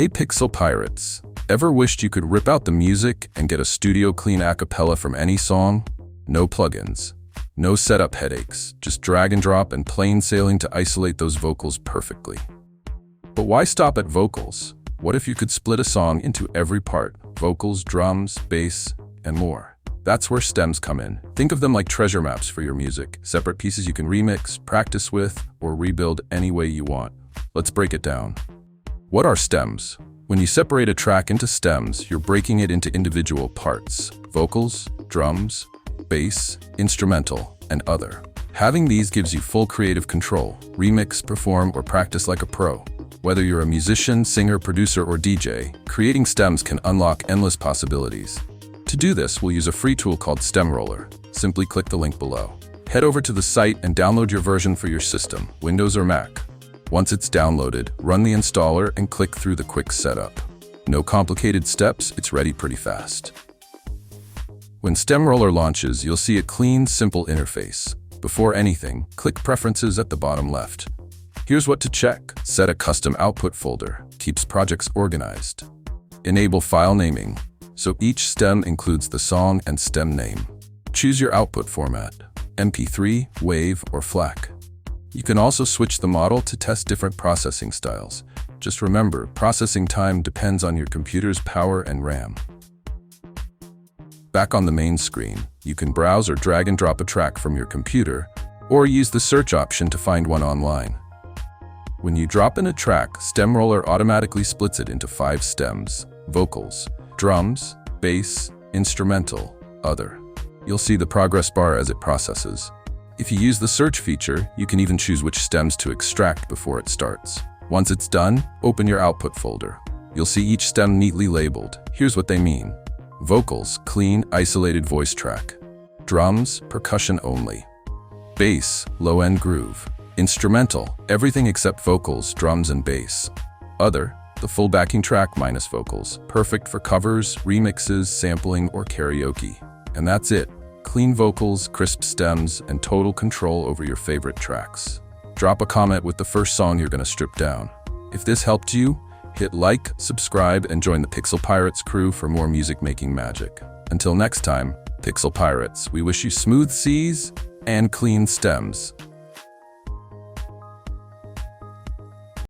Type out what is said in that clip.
Hey Pixel Pirates, ever wished you could rip out the music and get a studio clean a cappella from any song? No plugins, no setup headaches, just drag and drop and plain sailing to isolate those vocals perfectly. But why stop at vocals? What if you could split a song into every part, vocals, drums, bass, and more? That's where stems come in. Think of them like treasure maps for your music, separate pieces you can remix, practice with, or rebuild any way you want. Let's break it down. What are stems? When you separate a track into stems, you're breaking it into individual parts: vocals, drums, bass, instrumental, and other. Having these gives you full creative control. Remix, perform, or practice like a pro. Whether you're a musician, singer, producer, or DJ, creating stems can unlock endless possibilities. To do this, we'll use a free tool called Stemroller. Simply click the link below. Head over to the site and download your version for your system, Windows or Mac. Once it's downloaded, run the installer and click through the quick setup. No complicated steps, it's ready pretty fast. When Stemroller launches, you'll see a clean, simple interface. Before anything, click Preferences at the bottom left. Here's what to check. Set a custom output folder. Keeps projects organized. Enable file naming, so each stem includes the song and stem name. Choose your output format: MP3, WAV, or FLAC. You can also switch the model to test different processing styles. Just remember, processing time depends on your computer's power and RAM. Back on the main screen, you can browse or drag and drop a track from your computer, or use the search option to find one online. When you drop in a track, Stemroller automatically splits it into 5 stems: vocals, drums, bass, instrumental, other. You'll see the progress bar as it processes. If you use the search feature, you can even choose which stems to extract before it starts. Once it's done, open your output folder. You'll see each stem neatly labeled. Here's what they mean. Vocals, clean, isolated voice track. Drums, percussion only. Bass, low-end groove. Instrumental, everything except vocals, drums, and bass. Other, the full backing track minus vocals. Perfect for covers, remixes, sampling, or karaoke. And that's it. Clean vocals, crisp stems, and total control over your favorite tracks. Drop a comment with the first song you're gonna strip down. If this helped you, hit like, subscribe, and join the Pixel Pirates crew for more music-making magic. Until next time, Pixel Pirates, we wish you smooth seas and clean stems.